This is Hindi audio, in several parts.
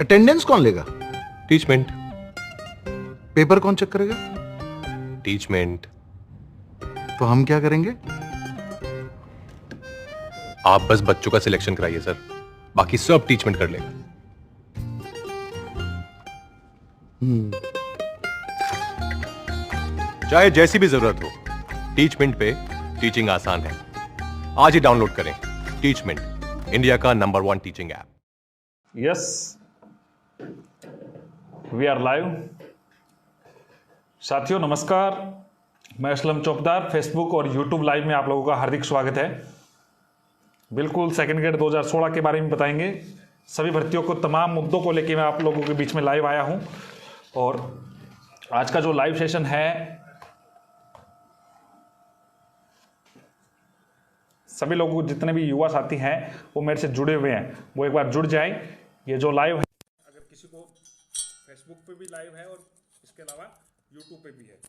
अटेंडेंस कौन लेगा? टीचमेंट। पेपर कौन चेक करेगा? टीचमेंट। तो हम क्या करेंगे? आप बस बच्चों का सिलेक्शन कराइए सर, बाकी सब टीचमेंट कर लेगा। चाहे जैसी भी जरूरत हो, टीचमेंट पे टीचिंग आसान है। आज ही डाउनलोड करें टीचमेंट, इंडिया का number 1 teaching app. Yes, we are live. साथियों नमस्कार, मैं असलम चौकदार। फेसबुक और यूट्यूब लाइव में आप लोगों का हार्दिक स्वागत है। बिल्कुल सेकंड ग्रेड 2016 के बारे में बताएंगे। सभी भर्तियों को, तमाम मुद्दों को लेकर मैं आप लोगों के बीच में लाइव आया हूं। और आज का जो लाइव सेशन है, सभी लोगों, जितने भी युवा साथी हैं वो मेरे से जुड़े हुए हैं, वो एक बार जुड़ जाएं। ये जो लाइव है, अगर किसी को फेसबुक पे भी लाइव है और इसके अलावा यूट्यूब पे भी है।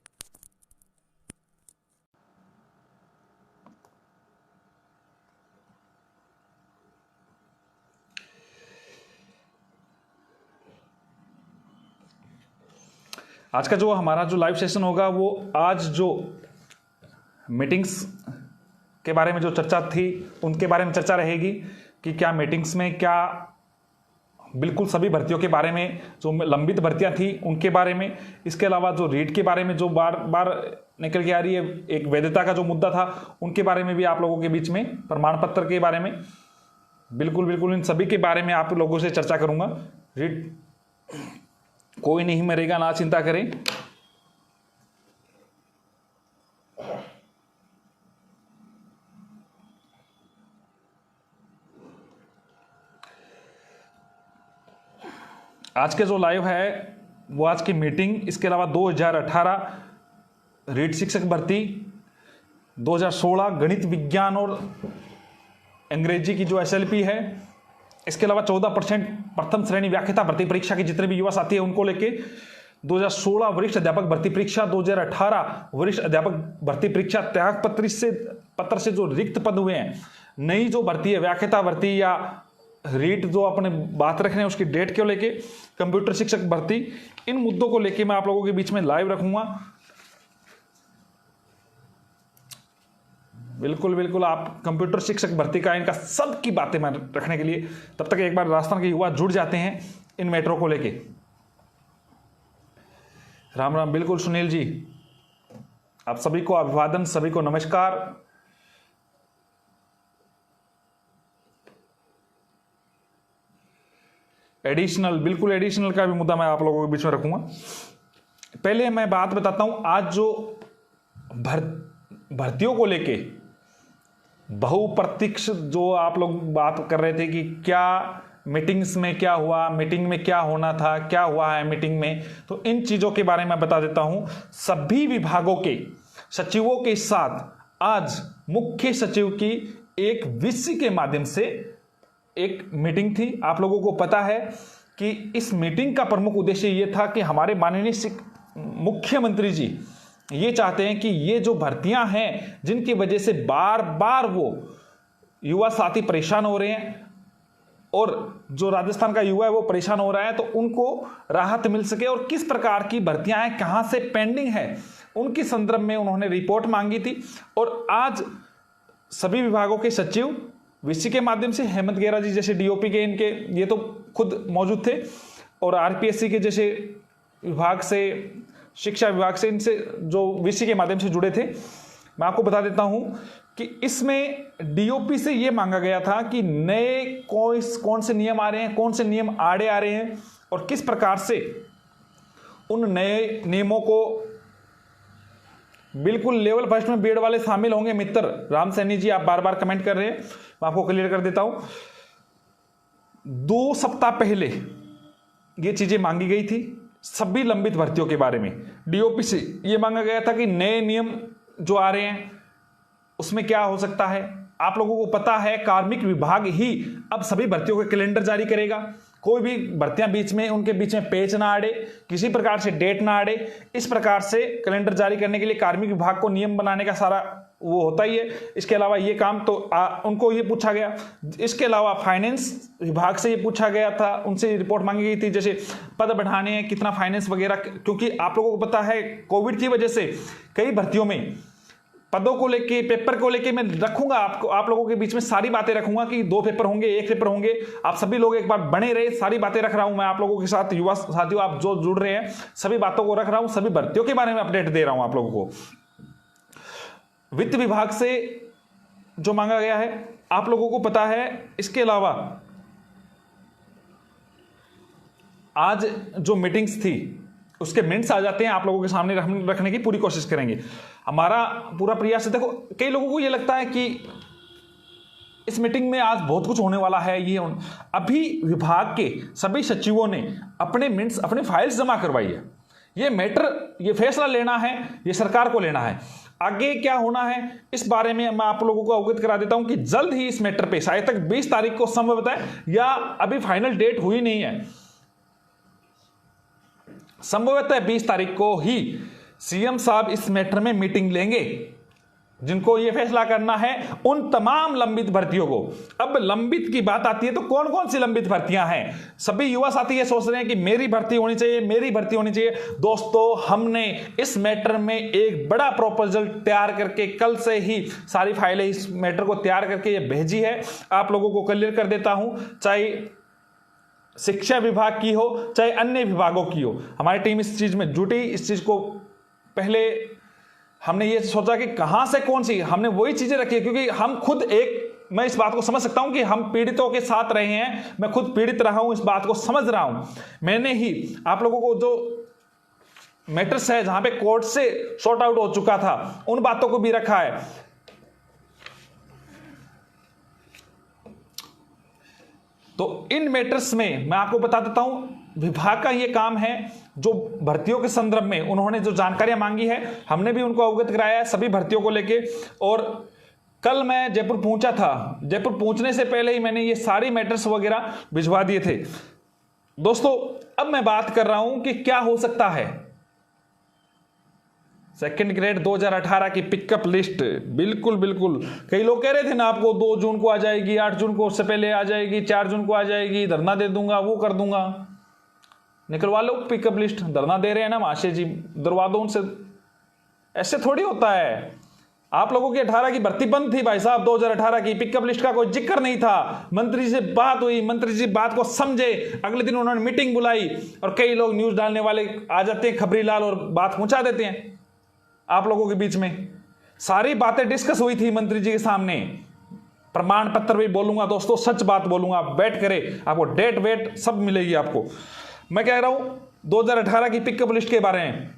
आज का जो हमारा जो लाइव सेशन होगा, वो आज जो मीटिंग्स के बारे में जो चर्चा थी उनके बारे में चर्चा रहेगी कि क्या मीटिंग्स में क्या, बिल्कुल सभी भर्तियों के बारे में, जो लंबित भर्तियां थी उनके बारे में, इसके अलावा जो रीट के बारे में जो बार बार निकल के आ रही है, एक वैधता का जो मुद्दा था उनके बारे में भी आप लोगों के बीच में, प्रमाण पत्र के बारे में, बिल्कुल इन सभी के बारे में आप लोगों से चर्चा करूंगा। रीट कोई नहीं मरेगा, ना चिंता करें। आज के जो लाइव है वो आज की मीटिंग, इसके अलावा 2018 रीट शिक्षक भर्ती, 2016 गणित विज्ञान और अंग्रेजी की जो एसएलपी है, इसके अलावा 14% प्रथम श्रेणी व्याख्याता भर्ती परीक्षा के जितने भी युवा साथी हैं उनको लेके, 2016 वरिष्ठ अध्यापक भर्ती परीक्षा, 2018 वरिष्ठ अध्यापक भर्ती परीक्षा, त्याग पत्र से जो रिक्त पद हुए हैं, नई जो भर्ती है व्याख्याता भर्ती या रीट जो अपने बात रख रहे हैं उसकी डेट को लेके, कंप्यूटर शिक्षक भर्ती, इन मुद्दों को लेके मैं आप लोगों के बीच में लाइव रखूंगा। बिल्कुल आप कंप्यूटर शिक्षक भर्ती का, इनका सब की बातें मैं रखने के लिए, तब तक एक बार राजस्थान के युवा जुड़ जाते हैं इन मैटरों को लेके। राम राम। बिल्कुल सुनील जी, आप सभी को अभिवादन, सभी को नमस्कार। एडिशनल, बिल्कुल एडिशनल का भी मुद्दा मैं आप लोगों के बीच में रखूंगा। पहले मैं बात बताता हूं, आज जो भर्तियों को लेके बहुप्रतीक्ष जो आप लोग बात कर रहे थे कि क्या मीटिंग्स में क्या हुआ, मीटिंग में क्या होना था, क्या हुआ है मीटिंग में, तो इन चीजों के बारे में बता देता हूं। सभी विभागों के सचिवों के साथ आज मुख्य सचिव की एक वीसी के माध्यम से एक मीटिंग थी। आप लोगों को पता है कि इस मीटिंग का प्रमुख उद्देश्य यह था कि हमारे माननीय मुख्यमंत्री जी ये चाहते हैं कि ये जो भर्तियां हैं, जिनकी वजह से बार बार वो युवा साथी परेशान हो रहे हैं और जो राजस्थान का युवा है वो परेशान हो रहा है, तो उनको राहत मिल सके। और किस प्रकार की भर्तियां हैं, कहां से पेंडिंग है, उनके संदर्भ में उन्होंने रिपोर्ट मांगी थी। और आज सभी विभागों के सचिव वीसी के माध्यम से, हेमंत गेरा जी जैसे डीओपी के, इनके ये तो खुद मौजूद थे, और आरपीएससी के जैसे विभाग से, शिक्षा विभाग से, इनसे जो वीसी के माध्यम से जुड़े थे। मैं आपको बता देता हूं कि इसमें डीओपी से ये मांगा गया था कि नए कौन से नियम आ रहे हैं, कौन से नियम आड़े आ रहे हैं, और किस प्रकार से उन नए नियमों को, बिल्कुल लेवल फर्स्ट में बीएड वाले शामिल होंगे। मित्र राम सैनी जी, आप बार बार कमेंट कर रहे हैं, मैं आपको क्लियर कर देता हूं। 2 सप्ताह पहले ये चीजें मांगी गई थी सभी लंबित भर्तियों के बारे में। डीओपी से ये मांगा गया था कि नए नियम जो आ रहे हैं उसमें क्या हो सकता है। आप लोगों को पता है कार्मिक विभाग ही अब सभी भर्तियों के कैलेंडर जारी करेगा। कोई भी भर्तियां बीच में, उनके बीच में पेच ना आड़े, किसी प्रकार से डेट ना आड़े, इस प्रकार से कैलेंडर जारी करने के लिए कार्मिक विभाग को नियम बनाने का सारा वो होता ही है। इसके अलावा ये काम तो उनको ये पूछा गया। इसके अलावा फाइनेंस विभाग से ये पूछा गया था, उनसे रिपोर्ट मांगी गई थी, जैसे पद बढ़ाने हैं, कितना फाइनेंस वगैरह, क्योंकि आप लोगों को पता है कोविड की वजह से कई भर्तियों में पदों को लेके, पेपर को लेके मैं रखूंगा आप लोगों के बीच में सारी बातें रखूंगा कि 2 पेपर होंगे, 1 पेपर होंगे। आप सभी लोग एक बार बने रहे, सारी बातें रख रहा हूं मैं आप लोगों के साथ। युवा साथियों, आप जो जुड़ रहे हैं सभी बातों को रख रहा हूं, सभी भर्तियों के बारे में अपडेट दे रहा हूं आप लोगों को। वित्त विभाग से जो मांगा गया है आप लोगों को पता है। इसके अलावा आज जो मीटिंग्स थी उसके मिनट्स आ जाते हैं, आप लोगों के सामने रखने की पूरी कोशिश करेंगे। हमारा पूरा प्रयास है। देखो, कई लोगों को ये लगता है कि इस मीटिंग में आज बहुत कुछ होने वाला है। ये अभी विभाग के सभी सचिवों ने अपने मिनट्स, अपने फाइल्स जमा करवाई है। ये मैटर, ये फैसला लेना है, ये सरकार को लेना है। आगे क्या होना है इस बारे में मैं आप लोगों को अवगत करा देता हूं कि जल्द ही इस मैटर पे, शायद तक 20 तारीख को संभवतः है, या अभी फाइनल डेट हुई नहीं है, संभवतः 20 तारीख को ही सीएम साहब इस मैटर में मीटिंग लेंगे, जिनको ये फैसला करना है उन तमाम लंबित भर्तियों को। अब लंबित की बात आती है तो कौन कौन सी लंबित भर्तियां हैं? सभी युवा साथी ये सोच रहे हैं कि मेरी भर्ती होनी चाहिए, मेरी भर्ती होनी चाहिए। दोस्तों, हमने इस मैटर में एक बड़ा प्रपोजल तैयार करके कल से ही सारी फाइलें इस मैटर को तैयार करके ये भेजी है। आप लोगों को क्लियर कर देता हूं, चाहे शिक्षा विभाग की हो चाहे अन्य विभागों की हो, हमारी टीम इस चीज में जुटी। इस चीज को पहले हमने ये सोचा कि कहां से कौन सी, हमने वही चीजें रखी है, क्योंकि हम खुद मैं इस बात को समझ सकता हूं कि हम पीड़ितों के साथ रहे हैं, मैं खुद पीड़ित रहा हूं, इस बात को समझ रहा हूं। मैंने ही आप लोगों को जो मैटर्स है जहां पे कोर्ट से सॉर्ट आउट हो चुका था उन बातों को भी रखा है। तो इन मैटर्स में मैं आपको बता देता हूं, विभाग का यह काम है जो भर्तियों के संदर्भ में उन्होंने जो जानकारियां मांगी है हमने भी उनको अवगत कराया है सभी भर्तियों को लेके। और कल मैं जयपुर पहुंचा था, जयपुर पहुंचने से पहले ही मैंने ये सारी मैटर्स वगैरह भिजवा दिए थे। दोस्तों, अब मैं बात कर रहा हूं कि क्या हो सकता है। सेकंड ग्रेड 2018 की पिकअप लिस्ट, बिल्कुल बिल्कुल, कई लोग कह रहे थे ना आपको 2 जून को आ जाएगी, 8 जून को उससे पहले आ जाएगी, 4 जून को आ जाएगी, धरना दे दूंगा, वो कर दूंगा। निकलवा लो पिकअप लिस्ट, धरना दे रहे हैं ना महाशय जी, दरवा दो उनसे। ऐसे थोड़ी होता है। आप लोगों की 18 की भर्ती बंद थी भाई साहब, 2018 की पिकअप लिस्ट का कोई जिक्र नहीं था। मंत्री से बात हुई, मंत्री जी बात को समझे, अगले दिन उन्होंने मीटिंग बुलाई, और कई लोग न्यूज डालने वाले आ जाते हैं खबरी लाल और बात पहुंचा देते हैं आप लोगों के बीच में। सारी बातें डिस्कस हुई थी मंत्री जी के सामने, प्रमाण पत्र भी बोलूंगा दोस्तों, सच बात बोलूंगा, बैठ करे आपको डेट वेट सब मिलेगी आपको। मैं कह रहा हूं 2018 की पिकअप लिस्ट के बारे में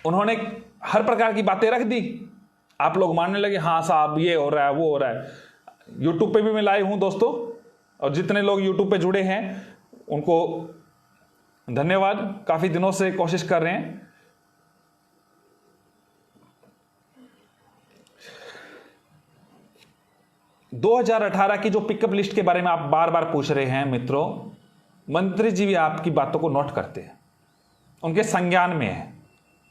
उन्होंने हर प्रकार की बातें रख दी। आप लोग मानने लगे हाँ साहब ये हो रहा है वो हो रहा है। यूट्यूब पे भी मैं लाइव हूं दोस्तों, और जितने लोग यूट्यूब पे जुड़े हैं उनको धन्यवाद, काफी दिनों से कोशिश कर रहे हैं। – 2018 की जो पिकअप लिस्ट के बारे में आप बार बार पूछ रहे हैं मित्रों, मंत्री जी भी आपकी बातों को नोट करते हैं, उनके संज्ञान में है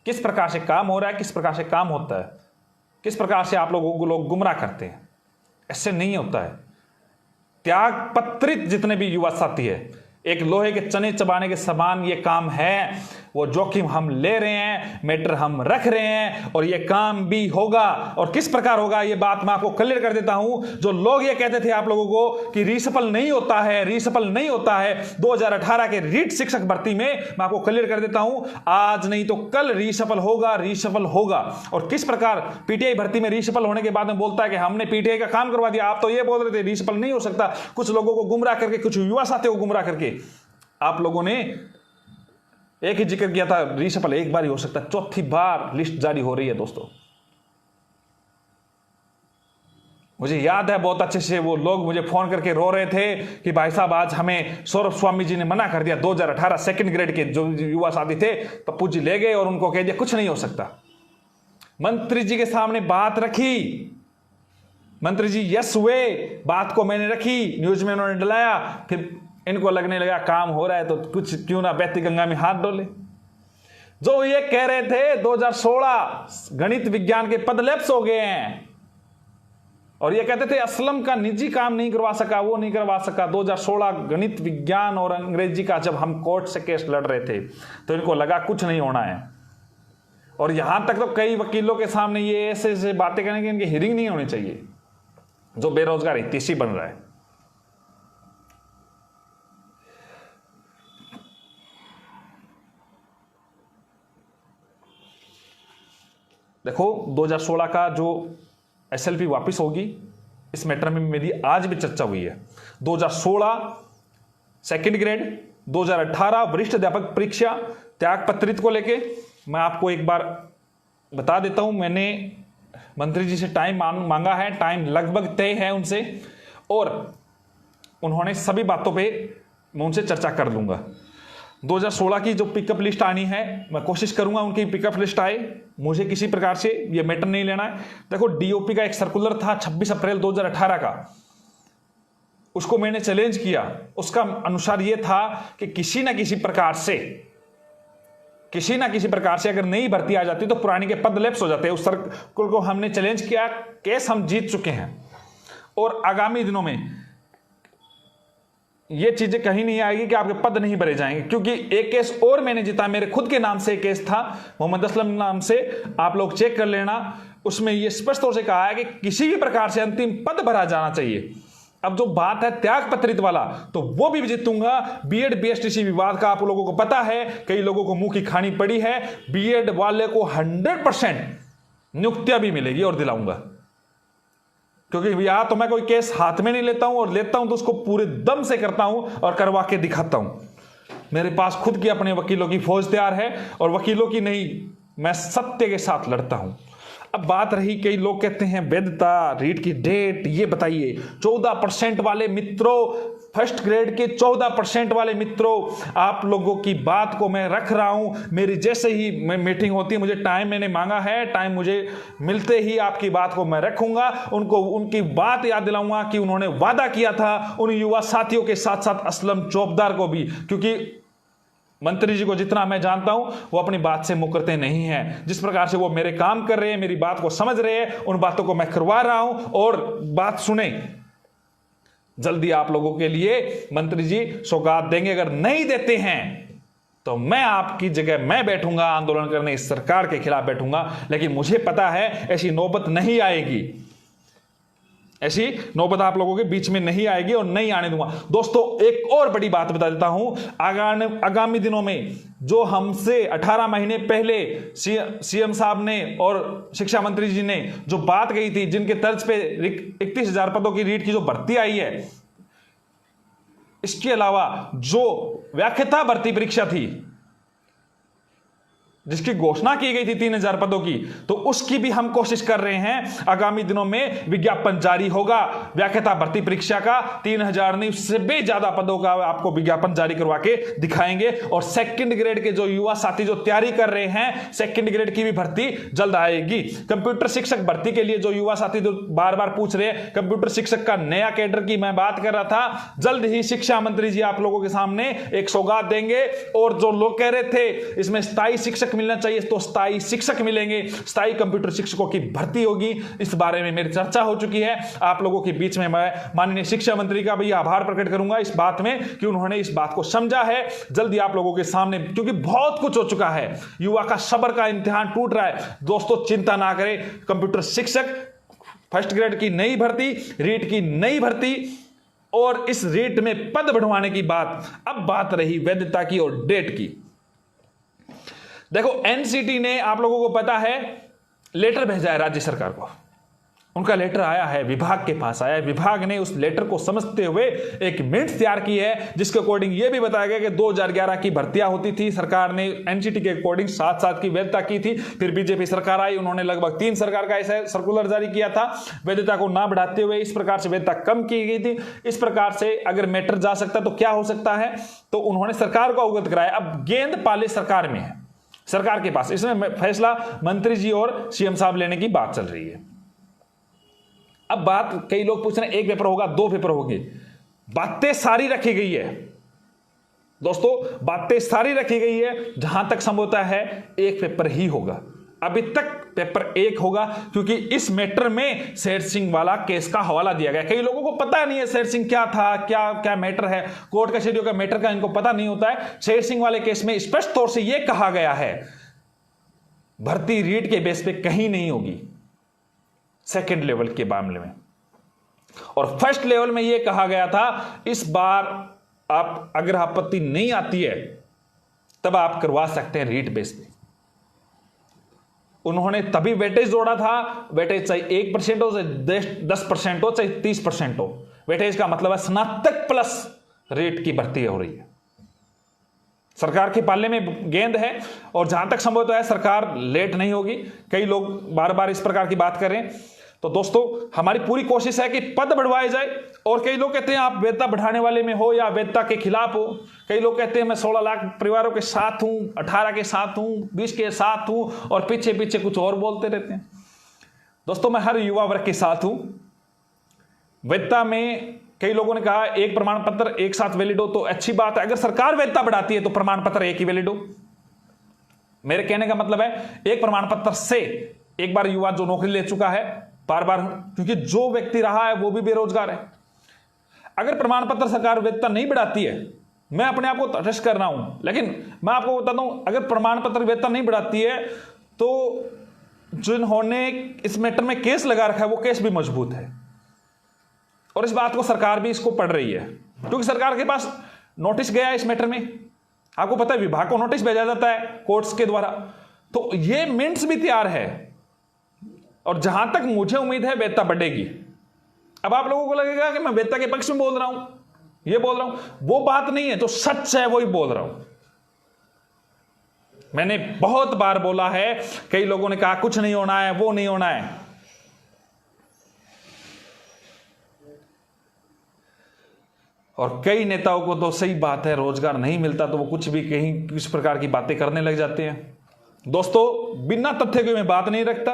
किस प्रकार से काम हो रहा है, किस प्रकार से काम होता है, किस प्रकार से आप लोगों को लोग गुमराह करते हैं। ऐसे नहीं होता है। त्याग पत्रित जितने भी युवा साथी है, एक लोहे के चने चबाने के समान ये काम है। वो जोखिम हम ले रहे हैं, मैटर हम रख रहे हैं, और ये काम भी होगा। और किस प्रकार होगा ये बात मैं आपको क्लियर कर देता हूं। जो लोग ये कहते थे आप लोगों को कि रीसफल नहीं होता है, रीसफल नहीं होता है 2018 के रीट शिक्षक भर्ती में, मैं आपको क्लियर कर देता हूं, आज नहीं तो कल रीसफल होगा, रीसफल होगा। और किस प्रकार पीटीआई भर्ती में रीसफल होने के बाद में बोलता है कि हमने पीटीआई का काम करवा दिया। आप तो ये बोल रहे थे रीसफल नहीं हो सकता, कुछ लोगों को गुमराह करके, कुछ युवा साथियों को गुमराह करके आप लोगों ने एक ही जिक्र किया था रीसफल एक बार ही हो सकता है। चौथी बार लिस्ट जारी हो रही है दोस्तों। मुझे याद है बहुत अच्छे से, वो लोग मुझे फोन करके रो रहे थे कि भाई साहब आज हमें सौरभ स्वामी जी ने मना कर दिया। 2018 सेकंड ग्रेड के जो युवा साथी थे पप्पू जी ले गए और उनको कह दिया कुछ नहीं हो सकता। मंत्री जी के सामने बात रखी, मंत्री जी यस हुए, बात को मैंने रखी, न्यूज में उन्होंने डलाया, फिर इनको लगने लगा काम हो रहा है तो कुछ क्यों ना बहती गंगा में हाथ डोले। जो ये कह रहे थे 2016 गणित विज्ञान के पद लैप्स हो गए हैं, और ये कहते थे असलम का निजी काम नहीं करवा सका, वो नहीं करवा सका। 2016 गणित विज्ञान और अंग्रेजी का जब हम कोर्ट से केस लड़ रहे थे तो इनको लगा कुछ नहीं होना है, और यहां तक तो कई वकीलों के सामने ये ऐसे ऐसे बातें करने की इनकी हियरिंग नहीं होनी चाहिए, जो बेरोजगार हितैषी बन रहा है। देखो 2016 का जो एसएलपी वापस होगी, इस मैटर में मेरी आज भी चर्चा हुई है। 2016 सेकंड ग्रेड, 2018 वरिष्ठ अध्यापक परीक्षा त्याग पत्रित को लेके मैं आपको एक बार बता देता हूं। मैंने मंत्री जी से टाइम मांगा है, टाइम लगभग तय है उनसे, और उन्होंने सभी बातों पे मैं उनसे चर्चा कर लूंगा। 2016 की जो पिकअप लिस्ट आनी है, मैं कोशिश करूंगा उनकी पिकअप लिस्ट आए, मुझे किसी प्रकार से ये मैटर नहीं लेना है। देखो डीओपी का एक सर्कुलर था 26 अप्रैल 2018 का, उसको मैंने चैलेंज किया। उसका अनुसार ये था कि किसी ना किसी प्रकार से अगर नई भर्ती आ जाती तो पुरानी के पद लैप्स हो जाते हैं। उस सर्कुलर को हमने चैलेंज किया, केस हम जीत चुके हैं, और आगामी दिनों में ये चीजें कहीं नहीं आएगी कि आपके पद नहीं भरे जाएंगे, क्योंकि एक केस और मैंने जीता, मेरे खुद के नाम से एक केस था मोहम्मद असलम नाम से, आप लोग चेक कर लेना। उसमें यह स्पष्ट तौर से कहा है कि किसी भी प्रकार से अंतिम पद भरा जाना चाहिए। अब जो बात है त्याग पत्रित वाला, तो वो भी जीतूंगा। बीएड बीएसटीसी विवाद का आप लोगों को पता है, कई लोगों को मुंह की खानी पड़ी है। बीएड वाले को 100% नियुक्तियां भी मिलेगी और दिलाऊंगा, क्योंकि यहां तो मैं कोई केस हाथ में नहीं लेता हूं, और लेता हूं तो उसको पूरे दम से करता हूं और करवा के दिखाता हूं। मेरे पास खुद की अपने वकीलों की फौज तैयार है, और वकीलों की नहीं, मैं सत्य के साथ लड़ता हूं। अब बात रही, कई लोग कहते हैं वैधता, रीट की डेट, ये बताइए। 14% वाले मित्रों, फर्स्ट ग्रेड के 14% वाले मित्रों, आप लोगों की बात को मैं रख रहा हूं। मेरी जैसे ही मीटिंग होती है, मुझे टाइम मैंने मांगा है, टाइम मुझे मिलते ही आपकी बात को मैं रखूंगा। उनको उनकी बात याद दिलाऊंगा कि उन्होंने वादा किया था उन युवा साथियों के साथ साथ असलम चौबदार को भी, क्योंकि मंत्री जी को जितना मैं जानता हूं वो अपनी बात से मुकरते नहीं हैं। जिस प्रकार से वो मेरे काम कर रहे हैं, मेरी बात को समझ रहे हैं, उन बातों को मैं करवा रहा हूं। और बात सुने, जल्दी आप लोगों के लिए मंत्री जी सौगात देंगे। अगर नहीं देते हैं तो मैं आपकी जगह मैं बैठूंगा, आंदोलन करने इस सरकार के खिलाफ बैठूंगा। लेकिन मुझे पता है ऐसी नौबत नहीं आएगी, ऐसी नौबत आप लोगों के बीच में नहीं आएगी और नहीं आने दूंगा। दोस्तों एक और बड़ी बात बता देता हूं, आगामी दिनों में जो हमसे 18 महीने पहले सीएम साहब ने और शिक्षा मंत्री जी ने जो बात कही थी, जिनके तर्ज पे 31,000 पदों की रीट की जो भर्ती आई है, इसके अलावा जो व्याख्याता भर्ती परीक्षा थी जिसकी घोषणा की गई थी 3,000 पदों की, तो उसकी भी हम कोशिश कर रहे हैं। आगामी दिनों में विज्ञापन जारी होगा व्याख्याता भर्ती परीक्षा का, 3,000 नहीं उससे भी ज्यादा पदों का आपको विज्ञापन जारी करवा के दिखाएंगे। और सेकंड ग्रेड के जो युवा साथी जो तैयारी कर रहे हैं, सेकंड ग्रेड की भी भर्ती जल्द आएगी। कंप्यूटर शिक्षक भर्ती के लिए जो युवा साथी जो बार बार पूछ रहे हैं, कंप्यूटर शिक्षक का नया कैडर की मैं बात कर रहा था, जल्द ही शिक्षा मंत्री जी आप लोगों के सामने एक सौगात देंगे। और जो लोग कह रहे थे इसमें स्थायी शिक्षक मिलना चाहिए, तो स्थायी शिक्षक मिलेंगे, स्थायी कंप्यूटर शिक्षकों की भर्ती होगी। इस बारे में मेरी चर्चा हो चुकी है आप लोगों के बीच में। मैं माननीय शिक्षा मंत्री का भी आभार प्रकट करूंगा इस बात में कि उन्होंने इस बात को समझा है। जल्दी आप लोगों के सामने, क्योंकि बहुत कुछ हो चुका है, युवा का सब्र का इम्तिहान टूट रहा है। दोस्तों चिंता ना करें, कंप्यूटर शिक्षक फर्स्ट ग्रेड की नई भर्ती, रीट की नई भर्ती, और इस रेट में पद बढ़वाने की बात। अब बात रही वैधता की और डेट की। देखो एनसीटी ने आप लोगों को पता है लेटर भेजा है राज्य सरकार को, उनका लेटर आया है, विभाग के पास आया है। विभाग ने उस लेटर को समझते हुए एक मिनट तैयार की है, जिसके अकॉर्डिंग यह भी बताया गया कि 2011 की भर्तियां होती थी, सरकार ने एनसीटी के अकॉर्डिंग 7 की वैधता की थी। फिर बीजेपी सरकार आई, उन्होंने लगभग 3 सरकार का ऐसा सर्कुलर जारी किया था, वैधता को ना बढ़ाते हुए इस प्रकार से वैधता कम की गई थी। इस प्रकार से अगर मैटर जा सकता तो क्या हो सकता है, तो उन्होंने सरकार को अवगत कराया। अब गेंद पाले सरकार में है, सरकार के पास, इसमें फैसला मंत्री जी और सीएम साहब लेने की बात चल रही है। अब बात, कई लोग पूछ रहे हैं 1 पेपर होगा 2 पेपर होंगे, बातें सारी रखी गई है। दोस्तों बातें सारी रखी गई है, जहां तक संभवता है एक पेपर ही होगा। अभी तक पेपर एक होगा, क्योंकि इस मैटर में शेर सिंह वाला केस का हवाला दिया गया। कई लोगों को पता नहीं है शेर सिंह क्या था, क्या क्या मैटर है, कोर्ट कचहरियों का मैटर का इनको पता नहीं होता है। शेर सिंह वाले केस में स्पष्ट तौर से यह कहा गया है भर्ती रीट के बेस पे कहीं नहीं होगी सेकंड लेवल के मामले में, और फर्स्ट लेवल में यह कहा गया था इस बार आप अगर आपत्ति नहीं आती है तब आप करवा सकते हैं रीट बेस पे। उन्होंने तभी वेटेज जोड़ा था, वेटेज चाहे 1% हो, चाहे 10% हो, चाहे 30% हो। वेटेज का मतलब है स्नातक प्लस रेट की भर्ती हो रही है। सरकार के पाले में गेंद है, और जहां तक संभव है सरकार लेट नहीं होगी। कई लोग बार बार इस प्रकार की बात करें, तो दोस्तों हमारी पूरी कोशिश है कि पद बढ़वाए जाए। और कई लोग कहते हैं आप वेतन बढ़ाने वाले में हो या वेतन के खिलाफ हो। कई लोग कहते हैं मैं 16 लाख परिवारों के साथ हूं, 18 के साथ हूं, 20 के साथ हूं, और पीछे पीछे कुछ और बोलते रहते हैं। दोस्तों मैं हर युवा वर्ग के साथ हूं। वेतन में कई लोगों ने कहा एक प्रमाण पत्र एक साथ वैलिड हो तो अच्छी बात है। अगर सरकार वेतन बढ़ाती है तो प्रमाण पत्र एक ही वैलिड हो। मेरे कहने का मतलब है एक प्रमाण पत्र से एक बार युवा जो नौकरी ले चुका है बार बार, क्योंकि जो व्यक्ति रहा है वो भी बेरोजगार है। अगर प्रमाण पत्र सरकार वेतन नहीं बढ़ाती है, मैं अपने आप को तटस्थ कर रहा हूं, लेकिन मैं आपको बताता हूं अगर प्रमाण पत्र वेतन नहीं बढ़ाती है तो जिन्होंने इस मैटर में केस लगा रखा है वो केस भी मजबूत है। और इस बात को सरकार भी इसको पढ़ रही है, क्योंकि सरकार के पास नोटिस गया है इस मैटर में। आपको पता है विभाग को नोटिस भेजा जाता है कोर्ट्स के द्वारा, तो ये मिनट्स भी तैयार है। और जहां तक मुझे उम्मीद है वेतन बढ़ेगी। अब आप लोगों को लगेगा कि मैं वेतन के पक्ष में बोल रहा हूं, ये बोल रहा हूं, वो बात नहीं है। जो सच है वही बोल रहा हूं। मैंने बहुत बार बोला है, कई लोगों ने कहा कुछ नहीं होना है, वो नहीं होना है। और कई नेताओं को तो सही बात है रोजगार नहीं मिलता तो वो कुछ भी कहीं किस प्रकार की बातें करने लग जाते हैं। दोस्तों बिना तथ्य के मैं बात नहीं रखता।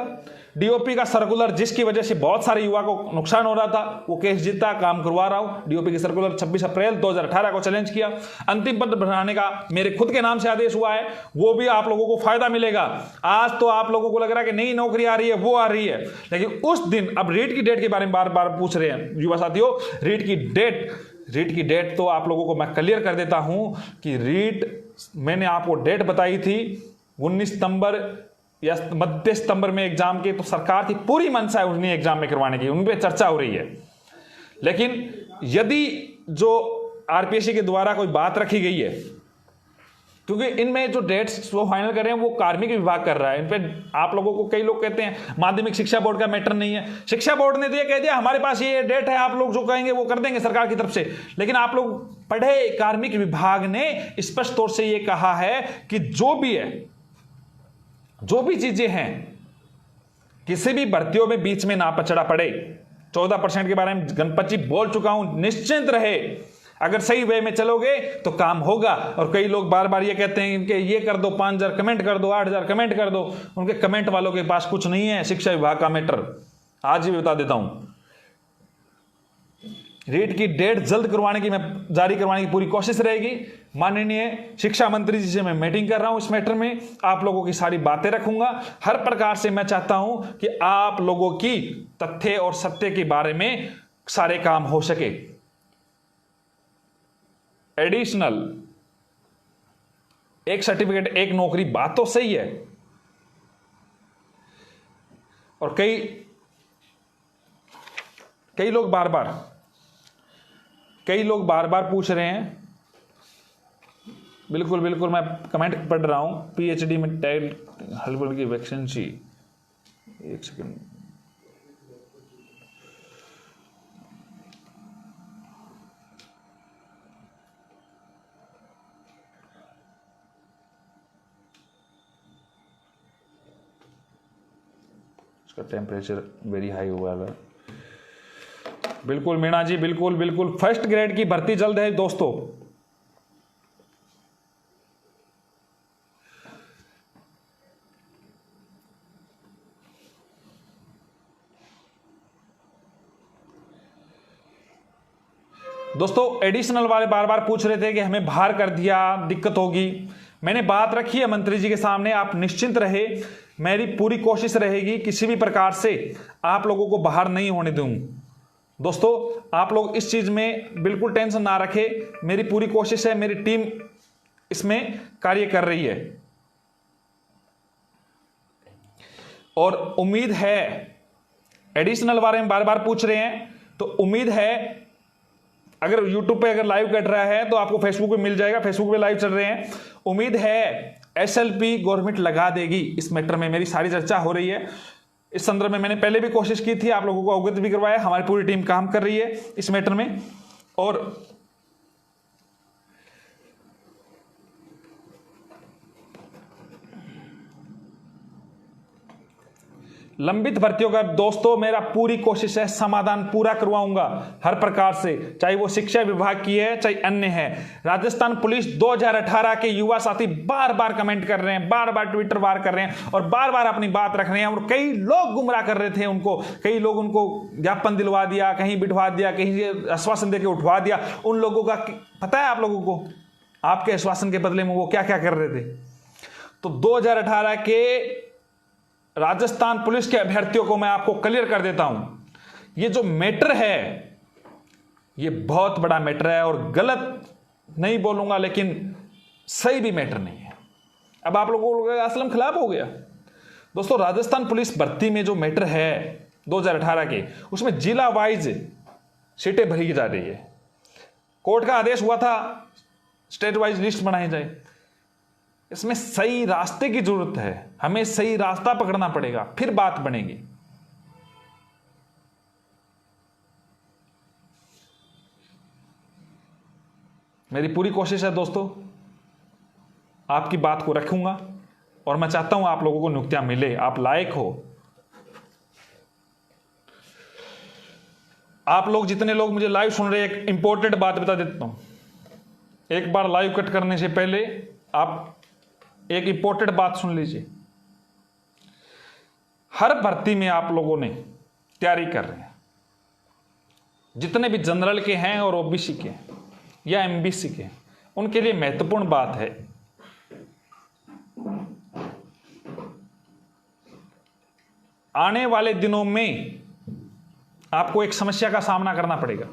डीओपी का सर्कुलर जिसकी वजह से बहुत सारे युवा को नुकसान हो रहा था, वो केस जीता, काम करवा रहा हूं। डीओपी की सर्कुलर 26 अप्रैल 2018 को चैलेंज किया। अंतिम पद बढ़ाने का मेरे खुद के नाम से आदेश हुआ है, वो भी आप लोगों को फायदा मिलेगा। आज तो आप लोगों को लग रहा है कि नई नौकरी आ रही है, वो आ रही है, लेकिन उस दिन अब रीट की डेट के बारे में बार बार पूछ रहे हैं युवा साथियों। रीट की डेट तो आप लोगों को मैं क्लियर कर देता हूं कि रीट मैंने आपको डेट बताई थी 19 सितंबर या मध्य सितंबर में एग्जाम के, तो सरकार की पूरी मंशा है उन्हीं एग्जाम में करवाने की, उन पे चर्चा हो रही है। लेकिन यदि जो आरपीएससी के द्वारा कोई बात रखी गई है, क्योंकि इनमें जो डेट्स वो फाइनल कर रहे हैं वो कार्मिक विभाग कर रहा है। इन पे आप लोगों को कई लोग कहते हैं माध्यमिक शिक्षा बोर्ड का मैटर नहीं है। शिक्षा बोर्ड ने कह दिया हमारे पास ये डेट है, आप लोग जो कहेंगे वो कर देंगे सरकार की तरफ से। लेकिन आप लोग पढ़े, कार्मिक विभाग ने स्पष्ट तौर से ये कहा है कि जो भी है, जो भी चीजें हैं, किसी भी भर्तियों में बीच में ना पचड़ा पड़े। 14% के बारे में गणपत जी बोल चुका हूं, निश्चिंत रहे। अगर सही वे में चलोगे तो काम होगा। और कई लोग बार बार ये कहते हैं कि ये कर दो, 5000 कमेंट कर दो, 8000 कमेंट कर दो। उनके कमेंट वालों के पास कुछ नहीं है शिक्षा विभाग का मैटर। आज ही बता देता हूं, रीट की डेट जल्द जारी करवाने की पूरी कोशिश रहेगी। माननीय शिक्षा मंत्री जी से मैं मीटिंग कर रहा हूं इस मैटर में, आप लोगों की सारी बातें रखूंगा। हर प्रकार से मैं चाहता हूं कि आप लोगों की तथ्य और सत्य के बारे में सारे काम हो सके। एडिशनल एक सर्टिफिकेट एक नौकरी, बात तो सही है। और कई लोग बार बार पूछ रहे हैं। बिल्कुल मैं कमेंट पढ़ रहा हूं। पीएचडी में टैग हल्बल की वैकेंसी, एक सेकंड, इसका टेम्परेचर वेरी हाई हुआ है। बिल्कुल मीणा जी, बिल्कुल फर्स्ट ग्रेड की भर्ती जल्द है दोस्तों। दोस्तों एडिशनल वाले बार बार पूछ रहे थे कि हमें बाहर कर दिया, दिक्कत होगी। मैंने बात रखी है मंत्री जी के सामने, आप निश्चिंत रहे, मेरी पूरी कोशिश रहेगी किसी भी प्रकार से आप लोगों को बाहर नहीं होने दूं। दोस्तों आप लोग इस चीज में बिल्कुल टेंशन ना रखें, मेरी पूरी कोशिश है, मेरी टीम इसमें कार्य कर रही है और उम्मीद है, एडिशनल बारे में बार बार पूछ रहे हैं तो उम्मीद है अगर YouTube पे अगर लाइव कट रहा है तो आपको Facebook पे मिल जाएगा, Facebook पे लाइव चल रहे हैं। उम्मीद है SLP गवर्नमेंट लगा देगी इस मैटर में, मेरी सारी चर्चा हो रही है इस संदर्भ में। मैंने पहले भी कोशिश की थी, आप लोगों को अवगत भी करवाया, हमारी पूरी टीम काम कर रही है इस मैटर में। और लंबित भर्तियों का दोस्तों मेरा पूरी कोशिश है, समाधान पूरा करवाऊंगा हर प्रकार से, चाहे वो शिक्षा विभाग की है चाहे अन्य है। राजस्थान पुलिस 2018 के युवा साथी बार बार कमेंट कर रहे हैं, बार बार ट्विटर वार कर रहे हैं और बार बार अपनी बात रख रहे हैं और कई लोग गुमराह कर रहे थे उनको, कई लोग उनको ज्ञापन दिलवा दिया, कहीं बिठवा दिया, कहीं आश्वासन देकर उठवा दिया। उन लोगों का पता है आप लोगों को, आपके आश्वासन के बदले में वो क्या क्या कर रहे थे। तो 2018 के राजस्थान पुलिस के अभ्यर्थियों को मैं आपको क्लियर कर देता हूं, ये जो मैटर है ये बहुत बड़ा मैटर है और गलत नहीं बोलूंगा लेकिन सही भी मैटर नहीं है। अब आप लोगों को असलम खिलाफ हो गया। दोस्तों राजस्थान पुलिस भर्ती में जो मैटर है 2018 के, उसमें जिला वाइज सीटें भरी जा रही है। कोर्ट का आदेश हुआ था स्टेट वाइज लिस्ट बनाई जाए। इसमें सही रास्ते की जरूरत है, हमें सही रास्ता पकड़ना पड़ेगा, फिर बात बनेगी। मेरी पूरी कोशिश है दोस्तों, आपकी बात को रखूंगा और मैं चाहता हूं आप लोगों को नियुक्तियां मिले, आप लायक हो। आप लोग जितने लोग मुझे लाइव सुन रहे हैं, एक इंपॉर्टेंट बात बता देता हूं। एक बार लाइव कट करने से पहले आप एक इंपॉर्टेंट बात सुन लीजिए। हर भर्ती में आप लोगों ने तैयारी कर रहे हैं, जितने भी जनरल के हैं और ओबीसी के या एमबीसी के, उनके लिए महत्वपूर्ण बात है आने वाले दिनों में आपको एक समस्या का सामना करना पड़ेगा।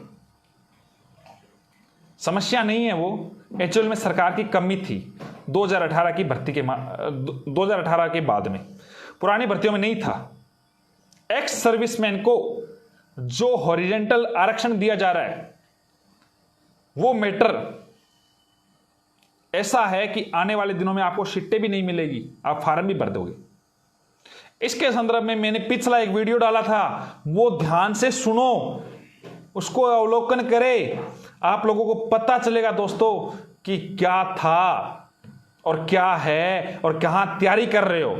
समस्या नहीं है वो, एक्चुअल में सरकार की कमी थी 2018 की भर्ती के 2018 के बाद में, पुरानी भर्तियों में नहीं था। एक्स सर्विसमैन को जो हॉरिजेंटल आरक्षण दिया जा रहा है वो मैटर ऐसा है कि आने वाले दिनों में आपको सीटें भी नहीं मिलेगी, आप फार्म भी भर दोगे। इसके संदर्भ में मैंने पिछला एक वीडियो डाला था, वो ध्यान से सुनो, उसको अवलोकन करें, आप लोगों को पता चलेगा दोस्तों कि क्या था और क्या है और कहां तैयारी कर रहे हो।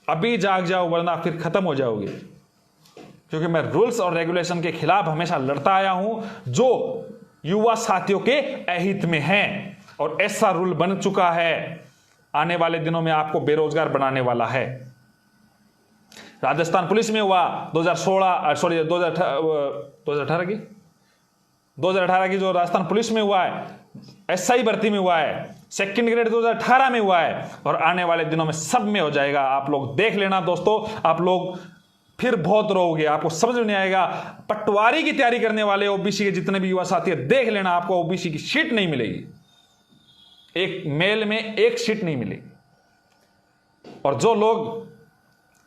अभी जाग जाओ वरना फिर खत्म हो जाओगे, क्योंकि मैं रूल्स और रेगुलेशन के खिलाफ हमेशा लड़ता आया हूं जो युवा साथियों के अहित में है और ऐसा रूल बन चुका है, आने वाले दिनों में आपको बेरोजगार बनाने वाला है। राजस्थान पुलिस में हुआ 2018 की जो राजस्थान पुलिस में हुआ है, एसआई भर्ती में हुआ है, सेकंड ग्रेड 2018 में हुआ है और आने वाले दिनों में सब में हो जाएगा। आप लोग देख लेना दोस्तों, आप लोग फिर बहुत रोगे, आपको समझ में नहीं आएगा। पटवारी की तैयारी करने वाले ओबीसी के जितने भी युवा साथी है, देख लेना आपको ओबीसी की सीट नहीं मिलेगी, एक मेल में एक सीट नहीं मिलेगी। और जो लोग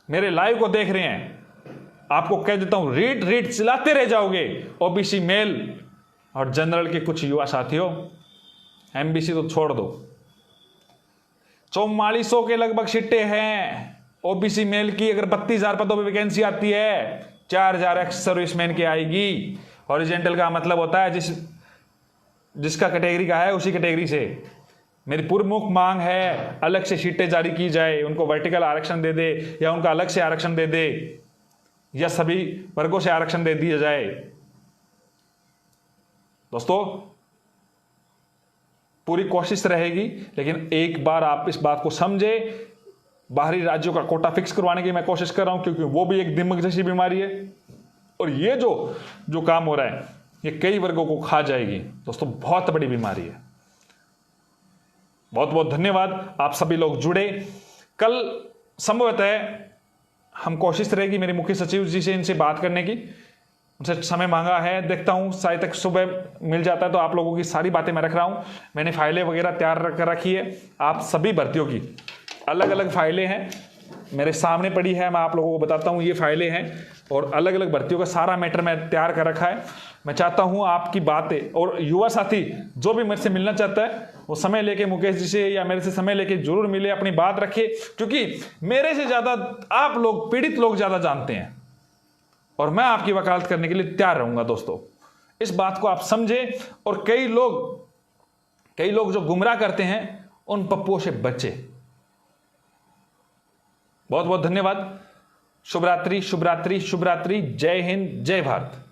मेरे लाइव को देख रहे हैं, आपको कह देता हूं, रीट चिल्लाते रह जाओगे। ओबीसी मेल और जनरल के कुछ युवा साथियों, एमबीसी तो छोड़ दो, 4400 के लगभग सीटें हैं ओबीसी मेल की। अगर 32,000 पदों पर वैकेंसी आती है, 4,000 एक्स सर्विसमैन की आएगी। हॉरिजेंटल का मतलब होता है जिसका कैटेगरी का है उसी कैटेगरी से। मेरी प्रमुख मांग है अलग से सीटें जारी की जाए, उनको वर्टिकल आरक्षण दे दे या उनका अलग से आरक्षण दे दे या सभी वर्गों से आरक्षण दे दिया जाए। दोस्तों पूरी कोशिश रहेगी, लेकिन एक बार आप इस बात को समझे, बाहरी राज्यों का कोटा फिक्स करवाने की मैं कोशिश कर रहा हूं, क्योंकि वो भी एक दिमाग जैसी बीमारी है और ये जो काम हो रहा है ये कई वर्गों को खा जाएगी दोस्तों, बहुत बड़ी बीमारी है। बहुत बहुत धन्यवाद, आप सभी लोग जुड़े। कल संभवतः हम कोशिश रहेगी मेरे मुख्य सचिव जी से इनसे बात करने की, उनसे समय मांगा है, देखता हूं शायद तक सुबह मिल जाता है तो आप लोगों की सारी बातें मैं रख रहा हूं। मैंने फाइलें वगैरह तैयार कर रखी है, आप सभी भर्तियों की अलग अलग फाइलें हैं मेरे सामने पड़ी है, मैं आप लोगों को बताता हूं ये फाइलें हैं और अलग अलग भर्तियों का सारा मैटर मैं तैयार कर रखा है। मैं चाहता हूं आपकी बातें, और युवा साथी जो भी मेरे से मिलना चाहता है वो समय लेके मुकेश जी से या मेरे से समय लेके जरूर मिले, अपनी बात रखे, क्योंकि मेरे से ज्यादा आप लोग, पीड़ित लोग ज्यादा जानते हैं और मैं आपकी वकालत करने के लिए तैयार रहूंगा दोस्तों। इस बात को आप समझे और कई लोग जो गुमराह करते हैं उन पप्पुओं से बचे। बहुत बहुत धन्यवाद। शुभ रात्रि, शुभ रात्रि, शुभ रात्रि। जय हिंद, जय भारत।